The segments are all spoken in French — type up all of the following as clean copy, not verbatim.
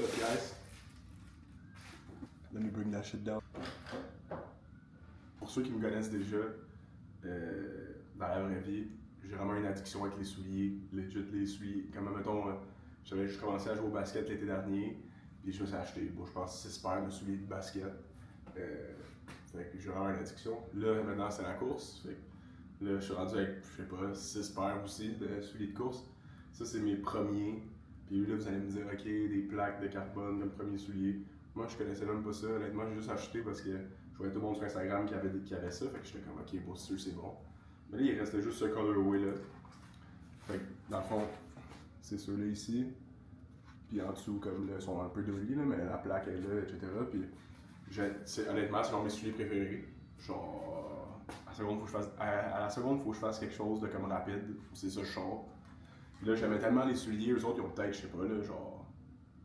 What's up, guys? Let me bring that shit down. Pour ceux qui me connaissent déjà, dans la vraie vie, j'ai vraiment une addiction avec les souliers, legit les souliers. Comme mettons, j'avais juste commencé à jouer au basket l'été dernier, puis je me suis acheté, bon, je pense 6 paires de souliers de basket. Fait que j'ai vraiment une addiction. Là, maintenant, c'est la course. Fait que là, je suis rendu avec, je sais pas, 6 paires aussi de souliers de course. Ça, c'est mes premiers. Puis là, vous allez me dire, ok, des plaques de carbone comme premier soulier. Moi, je connaissais même pas ça. Honnêtement, j'ai juste acheté parce que je voyais tout le monde sur Instagram qui avait ça. Fait que j'étais comme, ok, bon, c'est bon. Mais là, il restait juste ce colorway là. Fait que, dans le fond, c'est ceux-là ici. Puis en dessous, comme là, ils sont un peu dirty, là, mais la plaque est là, etc. Puis, honnêtement, c'est mes souliers préférés. Genre, à la seconde, faut que je fasse quelque chose de comme rapide. C'est ça, je sors. Puis là, j'aimais tellement les souliers, eux autres, ils ont peut-être, je sais pas, là, genre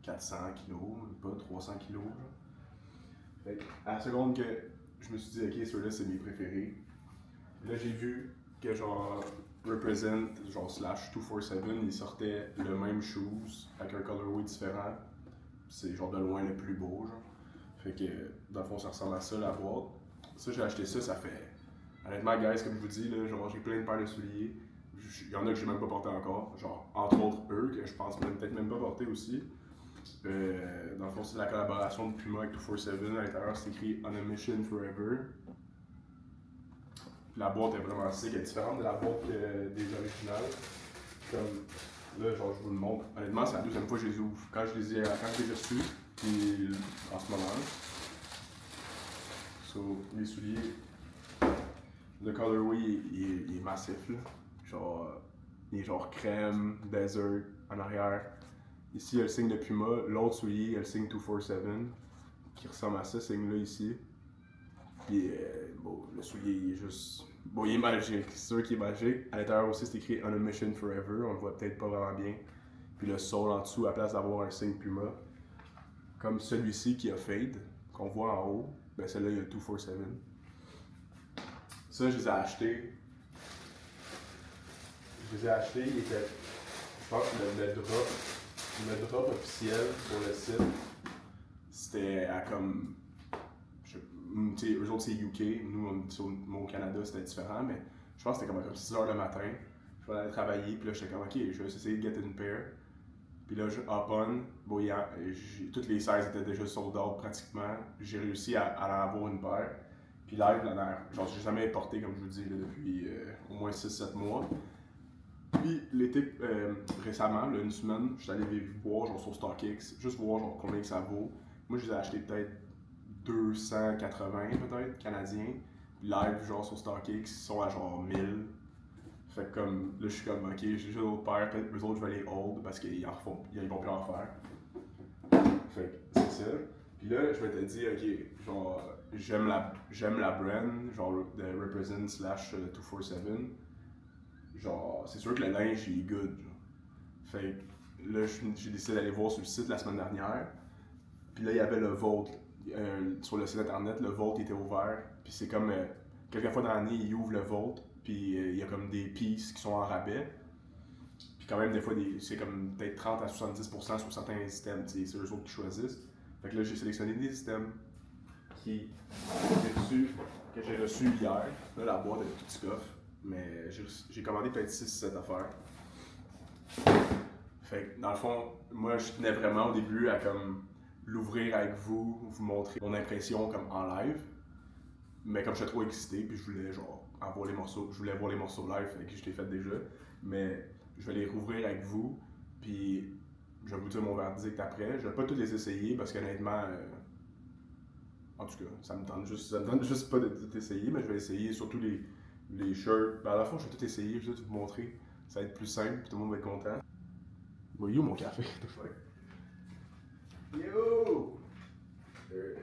400 kilos, pas 300 kilos. Genre. Fait à la seconde que je me suis dit, ok, ceux-là, c'est mes préférés. Là, j'ai vu que genre Represent, genre slash 247, ils sortaient le même shoes avec un colorway différent. C'est genre de loin le plus beau, genre. Fait que, dans le fond, ça ressemble à ça, la boîte. Ça, j'ai acheté ça, ça fait... Honnêtement, guys, comme je vous dis, là, genre, j'ai plein de paires de souliers. Il y en a que j'ai même pas porté encore. Genre, entre autres, eux, que je pense peut-être même pas porter aussi. Dans le fond, c'est la collaboration de Puma avec 247. À l'intérieur, c'est écrit On a Mission Forever. Puis la boîte est vraiment sick, elle est différente de la boîte des originales. Comme là, genre, je vous le montre. Honnêtement, c'est la deuxième fois que je les ouvre. Quand je les ai reçus, puis en ce moment. So, les souliers, le colorway il est massif, là. Genre, il est genre crème, desert, en arrière. Ici, il y a le signe de Puma. L'autre soulier, il y a le signe 247, qui ressemble à ce signe-là ici. Puis, bon, le soulier, il est juste... Bon, il est magique, c'est sûr qu'il est magique. À l'intérieur aussi, c'est écrit On a Mission Forever, on le voit peut-être pas vraiment bien. Puis le sol en dessous, à place d'avoir un signe Puma, comme celui-ci qui a Fade, qu'on voit en haut, ben celle-là, il y a le 247. Ça, je les ai achetés. Il était... Je pense que le drop officiel pour le site, c'était à comme... T'sais, eux autres, c'est UK. Nous, au Canada, c'était différent, mais je pense que c'était comme 6 h le matin. Je vais aller travailler, puis là, j'étais comme, ok, je vais essayer de get une pair. Puis là, je hop on. Bon, toutes les 16 étaient déjà sold out pratiquement. J'ai réussi à en avoir une paire. Puis live, genre, j'ai jamais porté, comme je vous dis, là, depuis au moins 6-7 mois. Puis l'été, récemment, là, une semaine, je suis allé voir genre, sur StockX, juste voir genre, combien que ça vaut. Moi, je les ai achetés peut-être 280 peut-être, canadiens. Puis live, genre sur StockX, ils sont à genre 1000. Fait que comme, là je suis comme, ok, j'ai juste d'autres paires, peut-être eux autres je vais les hold parce qu'ils vont plus en faire. Fait que c'est ça. Puis là, je m'étais dit, ok, genre, j'aime la brand, genre de Represent slash 247. Genre, c'est sûr que le linge il est good. Genre. Fait que là, j'ai décidé d'aller voir sur le site la semaine dernière. Puis là, il y avait le Vault. Sur le site internet, le Vault était ouvert. Puis c'est comme, quelques fois dans l'année, ils ouvrent le Vault. Puis il y a comme des pieces qui sont en rabais. Puis quand même, des fois, c'est comme peut-être 30 à 70% sur certains systèmes. C'est eux autres qui choisissent. Fait que là, j'ai sélectionné des systèmes que j'ai reçus hier. Là, la boîte est toute scoff. Mais j'ai commandé peut-être 6-7 affaires. Fait que dans le fond, moi, je tenais vraiment au début à comme l'ouvrir avec vous montrer mon impression comme en live. Mais comme j'étais trop excité, puis je voulais genre voir les morceaux, je voulais voir les morceaux live, fait que je l'ai fait déjà. Mais je vais les rouvrir avec vous, puis je vais vous dire mon verdict après. Je vais pas tous les essayer parce qu'honnêtement, en tout cas, ça me tente juste pas de tout essayer, mais je vais essayer surtout les shirts. Ben à la fois, je vais tout essayer, je vais tout vous montrer. Ça va être plus simple, puis tout le monde va être content. Bon, yo mon café, what the fuck? Yo! There it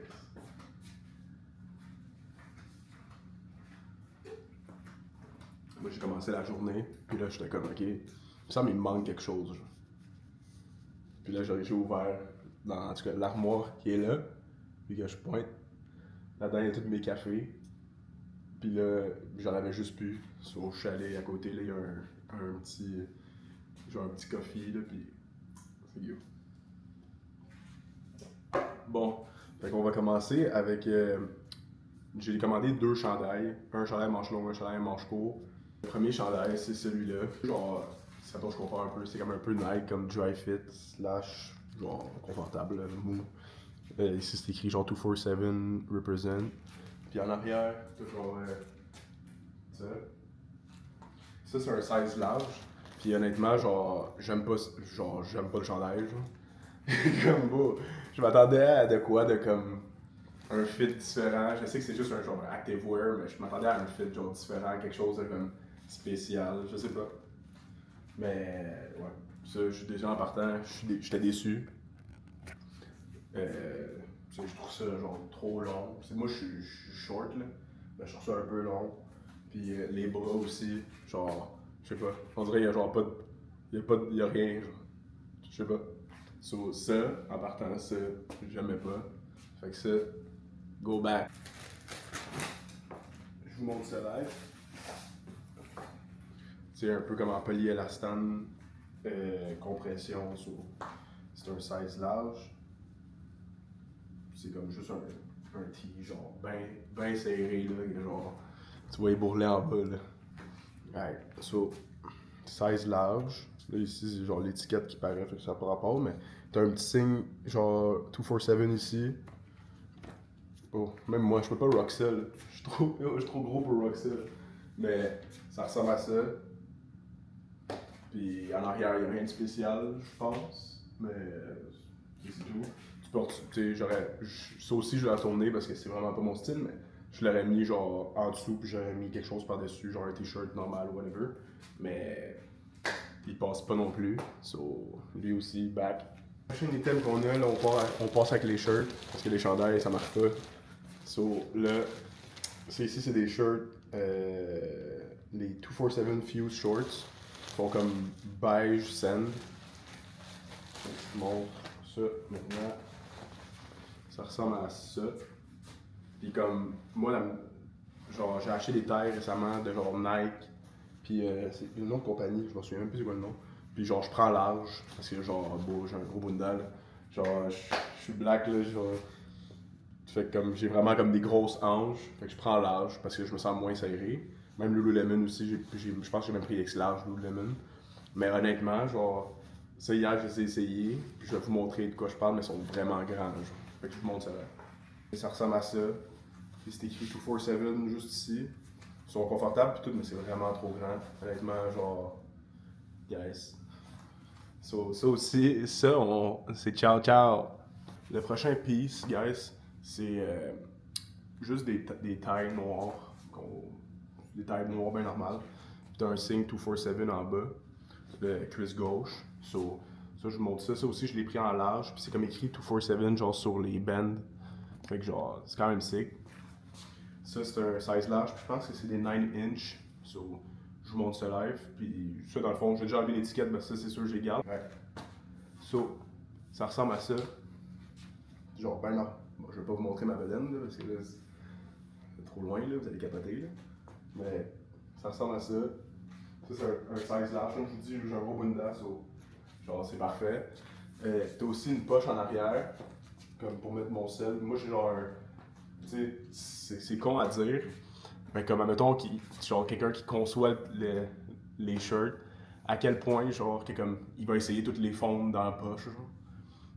is. Moi, j'ai commencé la journée, puis là, j'étais comme, ok, il me semble qu'il me manque quelque chose. Genre. Puis là, j'ai ouvert, en tout cas, l'armoire qui est là, puis que je pointe. Là-dedans, il y a tous mes cafés. Puis là, j'en avais juste plus. Sur le chalet à côté, là, il y a un petit, genre un petit coffee, là, puis c'est yo. Bon, fait qu'on va commencer avec. J'ai commandé 2 chandails. Un chandail manche longue, un chandail manche court. Le premier chandail, c'est celui-là. Genre, ça dont je compare un peu, c'est comme un peu Nike, comme dry fit, slash, genre, confortable, mou. Ici, c'est écrit genre 247 represent. Puis en arrière, t'as genre ça. Ça, c'est un size large. Puis honnêtement, genre, j'aime pas le chandail, genre. Comme beau. Je m'attendais à de quoi, de comme un fit différent. Je sais que c'est juste un genre activewear, mais je m'attendais à un fit genre différent, quelque chose de comme spécial, je sais pas. Mais ouais, ça, je suis déjà en partant, j'étais déçu. Je trouve ça genre trop long. Moi, je suis short là, mais je trouve ça un peu long. Puis les bras aussi, genre, je sais pas. On dirait qu'il y a genre pas de. Il y a rien, genre. Je sais pas. So, ça, en partant, ça, j'aimais pas. Fait que ça, go back. Je vous montre ça live. C'est un peu comme en polyélastane, compression, so, c'est un size large. C'est comme juste un tee, genre, ben serré, là, genre, tu vois les bourrelets en bas, là. Right, so, size large. Là, ici, c'est genre l'étiquette qui paraît, fait que ça n'a pas rapport, mais t'as un petit signe, genre, 247 ici. Oh, même moi, je peux pas rock ça, là. Je suis trop gros pour rock ça, là. Mais ça ressemble à ça. Puis en arrière, il n'y a rien de spécial, je pense. Mais c'est tout. Tu sais, ça aussi, je l'ai tourné parce que c'est vraiment pas mon style, mais je l'aurais mis genre en dessous, puis j'aurais mis quelque chose par-dessus, genre un t-shirt normal ou whatever. Mais il passe pas non plus. So, lui aussi, back. Le prochain item qu'on a, là, on passe avec les shirts, parce que les chandails, ça marche pas. So, là, ici, c'est des shirts, les 247 Fuse Shorts. Ils font comme beige sand. Je vous montre ça maintenant. Ça ressemble à ça. Puis comme, moi, genre, j'ai acheté des tailles récemment de genre Nike. Puis c'est une autre compagnie, je me souviens même plus c'est quoi le nom. Puis genre, je prends large, parce que genre, beau, j'ai un gros bundal. Genre, je suis black là, genre. Fait que comme, j'ai vraiment comme des grosses hanches. Fait que je prends large, parce que je me sens moins serré. Même Lululemon aussi, je pense que j'ai même pris X large Lululemon. Mais honnêtement, genre, ça hier, je les ai essayés, puis je vais vous montrer de quoi je parle, mais ils sont vraiment grands, genre. Fait que je vous montre ça là. Et ça ressemble à ça. Puis c'est écrit 247 juste ici. Ils sont confortables pis tout, mais c'est vraiment trop grand. Honnêtement, genre, guys. So, ça aussi, c'est ciao ciao. Le prochain piece, guys, c'est juste des tailles noires. Des tailles noires bien normales. Puis t'as un signe 247 en bas. Le cuisse gauche. So, ça, je vous montre ça. Ça aussi, je l'ai pris en large. Puis c'est comme écrit 247 genre sur les bands. Fait que genre, c'est quand même sick. Ça, c'est un size large. Puis je pense que c'est des 9 inch. So, je vous montre ça live. Puis ça, dans le fond, j'ai déjà enlevé l'étiquette. Mais ça, c'est sûr, je les garde. Ouais. So, ça ressemble à ça. Genre, ben non. Bon, je vais pas vous montrer ma bedaine, là, parce que là, c'est trop loin, là. Vous allez capoter, là. Mais ça ressemble à ça. Ça, c'est un size large. Comme je vous dis, j'ai un gros bunda, so, genre, c'est parfait. T'as aussi une poche en arrière, comme pour mettre mon sel. Moi, j'ai genre un. Tu sais, c'est con à dire, mais comme, admettons, genre, quelqu'un qui conçoit les shirts, à quel point, genre, que, comme, il va essayer toutes les fonds dans la poche, genre.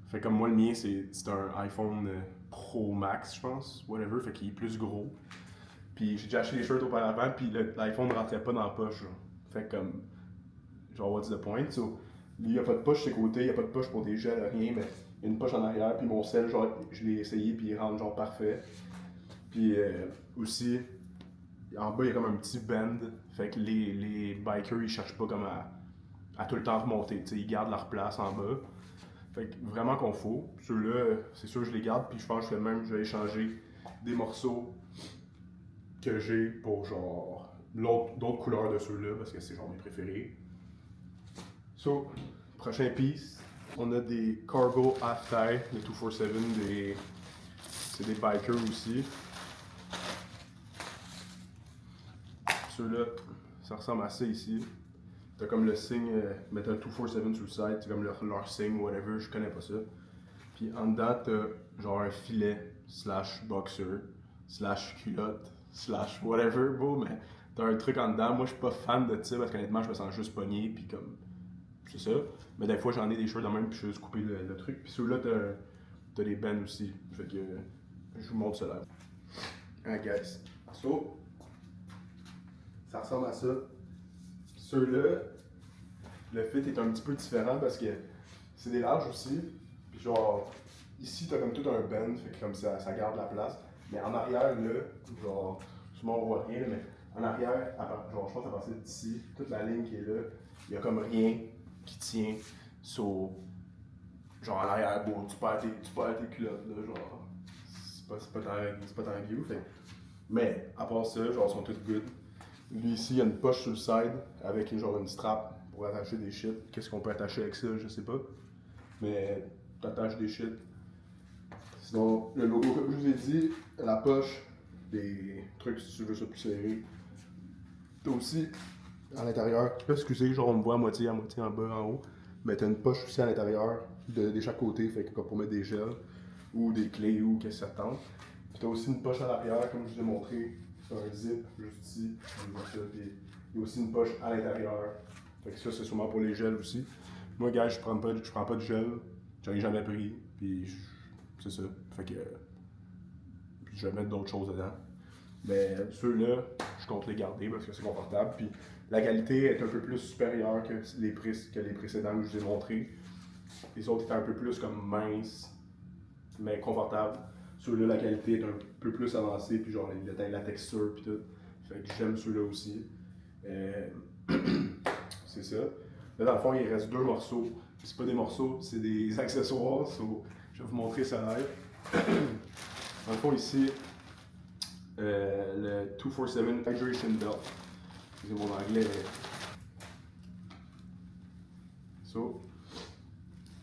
Fait comme moi, le mien, c'est un iPhone Pro Max, je pense, whatever, fait qu'il est plus gros. Puis j'ai déjà acheté les shirts auparavant, puis l'iPhone ne rentrait pas dans la poche, genre. Fait comme, genre, what's the point? So, il n'y a pas de poche de ses côtés, il n'y a pas de poche pour des gels, rien, mais il y a une poche en arrière, puis mon sel, genre, je l'ai essayé, puis il rentre, genre, parfait. Puis aussi, en bas, il y a comme un petit bend, fait que les bikers, ils cherchent pas comme à tout le temps remonter, tu sais, ils gardent leur place en bas. Fait que vraiment confort. Ceux-là, c'est sûr, je les garde, puis je pense que même, je vais échanger des morceaux que j'ai pour genre d'autres couleurs de ceux-là, parce que c'est genre mes préférés. So, prochain piece, on a des cargo half-tie, les 247, c'est des bikers aussi. Ceux-là, ça ressemble à ça ici. T'as comme le signe, mais t'as 247 sur le site, c'est comme leur signe, whatever, je connais pas ça. Puis en dedans, t'as genre un filet, slash boxer, slash culotte, slash whatever, bro, mais t'as un truc en dedans. Moi, je suis pas fan de ça parce qu'honnêtement, je me sens juste pogné, puis comme, c'est ça. Mais des fois, j'en ai des shirts dans même, puis je vais juste couper le truc. Puis ceux-là, t'as des bands aussi. Fait que je vous montre ça là. Ah, guys. So, ça ressemble à ça. Ceux-là, le fit est un petit peu différent parce que c'est des larges aussi. Puis genre, ici, t'as comme tout un bend, fait que comme ça garde la place. Mais en arrière, là, genre, souvent on voit rien, mais en arrière, genre, je pense à partir d'ici, toute la ligne qui est là, il y a comme rien qui tient sur. Genre, en arrière, bon, tu perds tes culottes, là, genre, c'est pas tant view, fait. Mais, à part ça, genre, ils sont tous good. Lui, ici, il y a une poche sur le side avec genre une strap pour attacher des shit. Qu'est-ce qu'on peut attacher avec ça, je sais pas. Mais, t'attaches des shit. Sinon, le logo, comme je vous ai dit, la poche, des trucs si tu veux ça plus serré. T'as aussi, à l'intérieur, excusez, genre on me voit à moitié en bas, en haut. Mais t'as une poche aussi à l'intérieur, de chaque côté, fait que pour mettre des gels, ou des clés, ou qu'est-ce que ça te tente. Puis t'as aussi une poche à l'arrière, comme je vous ai montré. C'est un zip, juste ici, ça, puis il y a aussi une poche à l'intérieur. Fait que ça, c'est sûrement pour les gels aussi. Moi, gars, je prends pas de gel, j'en ai jamais pris, puis c'est ça. Fait que puis je vais mettre d'autres choses dedans. Mais ceux-là, je compte les garder parce que c'est confortable. Puis la qualité est un peu plus supérieure que les précédents que je vous ai montrés. Les autres étaient un peu plus comme minces, mais confortables. Ceux-là, la qualité est un peu plus avancée, puis genre la texture, puis tout. Fait que j'aime ceux-là aussi. C'est ça. Là, dans le fond, il reste 2 morceaux. C'est pas des morceaux, c'est des accessoires. So, je vais vous montrer ça live. Dans le fond, ici, le 247 Hydration Belt. C'est mon anglais. So,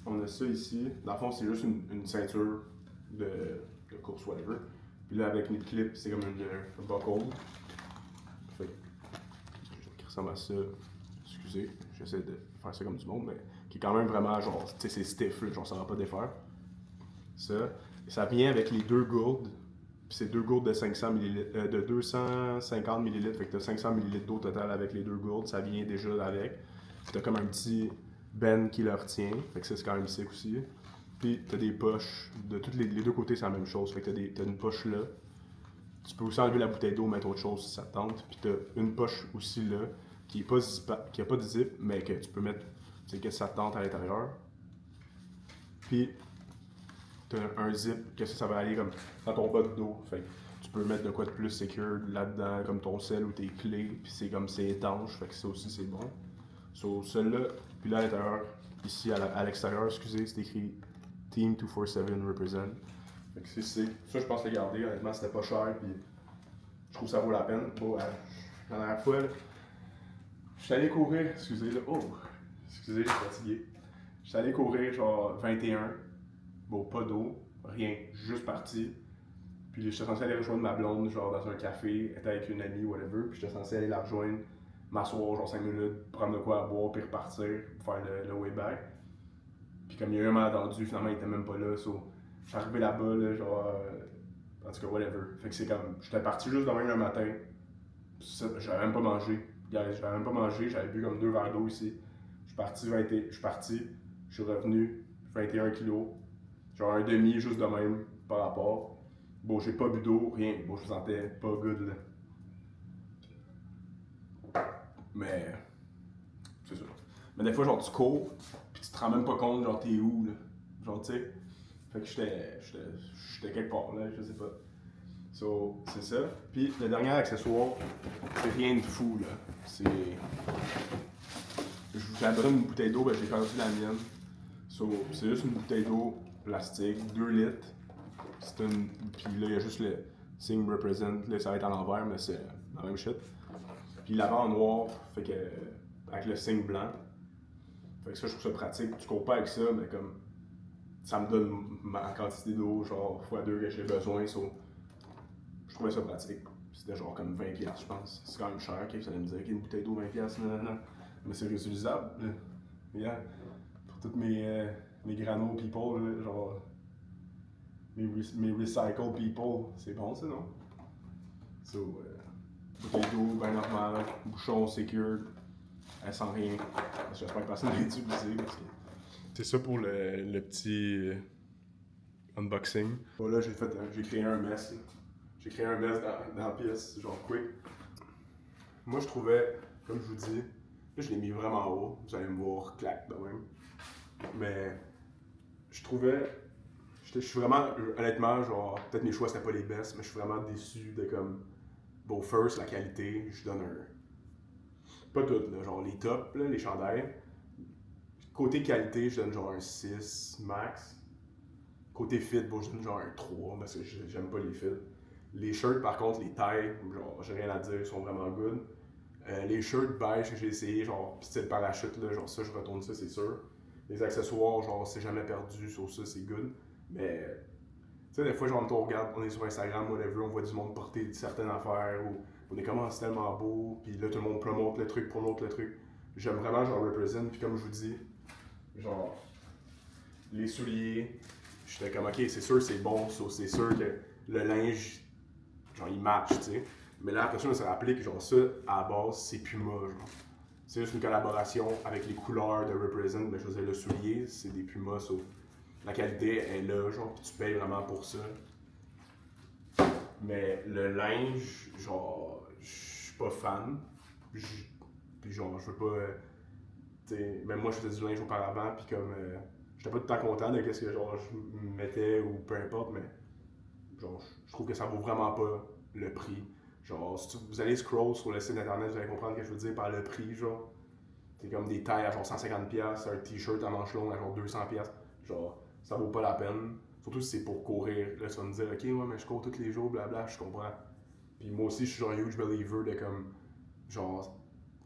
on a ça ici. Dans le fond, c'est juste une ceinture de course, whatever. Puis là, avec une clip, c'est comme une buckle. Fait qui ressemble à ça. Excusez, j'essaie de faire ça comme du monde, mais qui est quand même vraiment genre, tu sais, c'est stiff, là, genre ça va pas défaire. Ça. Et ça vient avec les 2 gourdes. Puis c'est 2 gourdes de 500 ml, de 250 ml, fait que t'as 500 ml d'eau total avec les 2 gourdes, ça vient déjà avec. Puis t'as comme un petit ben qui le retient, fait que ça c'est quand même sick aussi. Puis t'as des poches, de tous les 2 côtés c'est la même chose, fait que t'as une poche là. Tu peux aussi enlever la bouteille d'eau, mettre autre chose si ça te tente. Puis t'as une poche aussi là, qui a pas de zip, mais que tu peux mettre, tu sais, que ça te tente à l'intérieur. Puis t'as un zip, que ça va aller comme dans ton bas de dos. Fait que tu peux mettre de quoi de plus secure là-dedans, comme ton sel ou tes clés, puis c'est comme c'est étanche, fait que ça aussi c'est bon. So, celui-là, puis là à l'intérieur, ici à l'extérieur, excusez, c'est écrit Team 247 Represent. Fait que ça, je pense le garder, honnêtement, c'était pas cher, puis je trouve que ça vaut la peine. Bon, la dernière fois, là, je suis allé courir, excusez, là, excusez, je suis fatigué. Je suis allé courir genre 21. Bon, pas d'eau, rien, juste parti. Puis j'étais censé aller rejoindre ma blonde, genre dans un café, être avec une amie, whatever. Puis j'étais censé aller la rejoindre, m'asseoir genre 5 minutes, prendre de quoi à boire, puis repartir, pour faire le way back. Puis comme il y a eu un malentendu, finalement il était même pas là. So, je suis arrivé là-bas, là, genre. En tout cas, whatever. Fait que c'est comme. J'étais parti juste de même un matin. J'avais même pas mangé. J'avais même pas mangé, j'avais bu comme 2 verres d'eau ici. Je suis parti, je suis revenu, 21 kilos. Genre un demi juste de même par rapport. Bon, j'ai pas bu d'eau, rien. Bon, je me sentais pas good là. Mais c'est ça. Mais des fois, genre tu cours, puis tu te rends même pas compte, genre t'es où là. Genre tu sais. Fait que j'étais quelque part là, je sais pas. So, c'est ça. Puis le dernier accessoire, c'est rien de fou là. C'est. J'avais une bouteille d'eau, ben j'ai perdu la mienne. So, c'est juste une bouteille d'eau plastique, 2 litres. Puis là, il y a juste le signe represent, là, ça va être à l'envers, mais c'est la même shit. Puis l'avant en noir, fait que, avec le signe blanc. Fait que ça, je trouve ça pratique. Tu cours pas avec ça, mais comme, ça me donne ma quantité d'eau, genre, x2 que j'ai besoin. So, je trouvais ça pratique. C'était genre comme 20$, je pense. C'est quand même cher, okay? Vous allez me dire qu'une bouteille d'eau, 20$, non. Mais c'est réutilisable. Yeah. Pour toutes mes granos people, là, genre. mes recycle people, c'est bon ça, non? So, bouteille d'eau, ben normal, bouchon secure, elle sent rien. J'espère que personne n'a utilisé. C'est ça pour le petit unboxing. Voilà, j'ai créé un mess. J'ai créé un mess dans la pièce, genre quick. Moi, je trouvais, comme je vous dis, là, je l'ai mis vraiment haut. Vous allez me voir clac de même. Mais je trouvais, je suis vraiment, honnêtement, genre, peut-être mes choix c'était pas les best, mais je suis vraiment déçu de comme, bon, first, la qualité, je donne un. Pas tout, là, genre les tops, là, les chandails. Côté qualité, je donne genre un 6 max. Côté fit, bon, je donne genre un 3 parce que j'aime pas les fits. Les shirts, par contre, les tailles, genre, j'ai rien à dire, ils sont vraiment good. Les shirts beige que j'ai essayé, genre, style parachute, là, genre ça, je retourne ça, c'est sûr. Les accessoires, genre, c'est jamais perdu, sur ça, c'est good. Mais, tu sais, des fois, genre, on regarde, on est sur Instagram, whatever, on voit du monde porter certaines affaires, ou on est comme, c'est tellement beau, puis là, tout le monde promote le truc. J'aime vraiment, genre, represent, puis comme je vous dis, genre, les souliers, j'étais comme, ok, c'est sûr, c'est bon, c'est sûr que le linge, genre, il match, tu sais. Mais là, après ça, on s'est rappelé que, genre, ça, à la base, c'est Puma, genre. C'est juste une collaboration avec les couleurs de Represent, mais je veux dire, le soulier, c'est des Pumas, so, la qualité est là, genre, pis tu payes vraiment pour ça. Mais le linge, genre, je suis pas fan. Puis genre, je veux pas. T'sais, même moi, je faisais du linge auparavant, puis comme. J'étais pas tout le temps content de ce que genre, je mettais ou peu importe, mais genre, je trouve que ça vaut vraiment pas le prix. Genre, si vous allez scroll sur le site internet, vous allez comprendre ce que je veux dire par le prix, genre. C'est comme des tailles à genre 150$, un t-shirt à manches longues à genre 200$. Genre, ça vaut pas la peine. Surtout si c'est pour courir. Là, tu vas me dire, ok, ouais, mais je cours tous les jours, blabla, je comprends. Puis moi aussi, je suis genre huge believer de comme, genre,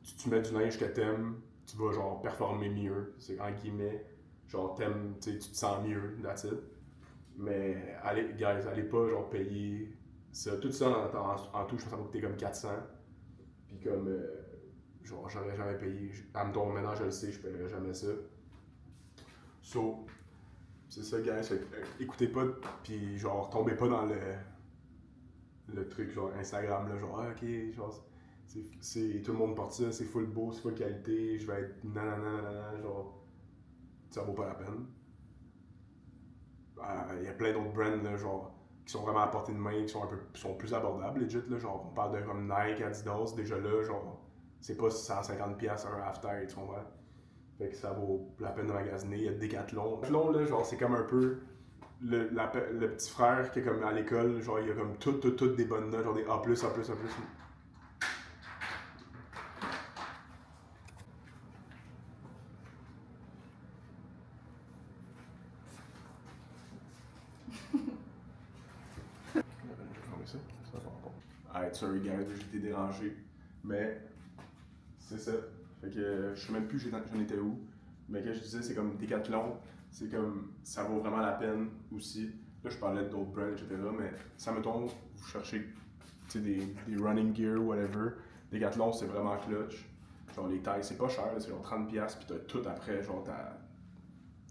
tu mets du linge que t'aimes, tu vas genre performer mieux. C'est en guillemets, genre t'aimes, tu te sens mieux, that's it. Mais allez, guys, allez pas genre payer ça. Tout ça en tout, je pense que ça va coûter comme 400. Puis comme, genre, j'aurais jamais payé. Admettons, maintenant je le sais, je paierai jamais ça. So, c'est ça, guys. Écoutez pas, puis genre, tombez pas dans le truc, genre, Instagram, là, genre, ah, ok, genre, tout le monde porte ça, c'est full beau, c'est full qualité, je vais être nanana, genre, ça vaut pas la peine. Il y a plein d'autres brands, là, genre, qui sont vraiment à portée de main, qui sont plus abordables, legit, là, genre, on parle de comme Nike, Adidas, déjà là, genre, c'est pas 150$ un half-tire, tu comprends? Fait que ça vaut la peine de magasiner. Il y a Decathlon. Decathlon, là, genre, c'est comme un peu le petit frère qui est comme à l'école, genre, il y a comme toutes des bonnes notes, genre des A+, A+, A+. Ça va pas. Alright, sorry guys, j'ai été dérangé. Mais c'est ça. Fait que je sais même plus j'en étais où. Mais que je disais, c'est comme Decathlon, c'est comme ça vaut vraiment la peine aussi. Là, je parlais d'autres brands, etc. Mais ça me tombe, vous cherchez des running gear, whatever. Decathlon, c'est vraiment clutch. Genre les tailles, c'est pas cher, c'est genre 30$, puis t'as tout après, genre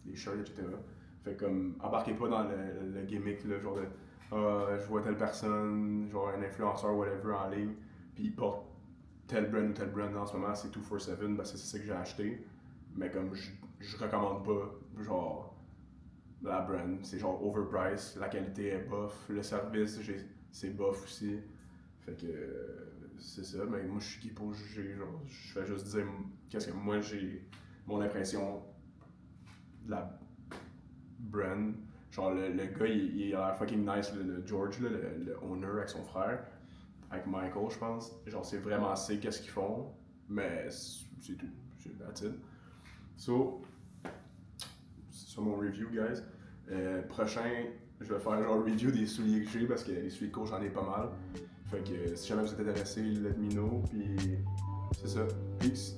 les shirts, etc. Fait comme, embarquez pas dans le gimmick, là, genre de je vois telle personne, genre un influenceur, whatever, en ligne, puis il porte tel brand ou tel brand en ce moment, c'est 247 parce que c'est ça que j'ai acheté. Mais comme je recommande pas, genre, la brand, c'est genre overpriced, la qualité est bof, le service, c'est bof aussi. Fait que c'est ça, mais moi je suis qui pour juger, genre, je vais juste dire qu'est-ce que moi j'ai, mon impression de la brand. Genre le gars il a l'air fucking nice, le George, là, le owner avec son frère, avec Michael je pense. Genre c'est vraiment sick qu'est-ce qu'ils font, mais c'est tout, that's it. So, c'est ça mon review, guys. Prochain, je vais faire genre review des souliers que j'ai parce que les souliers de cours, j'en ai pas mal. Fait que si jamais vous êtes intéressé, let me know. Puis c'est ça. Peace.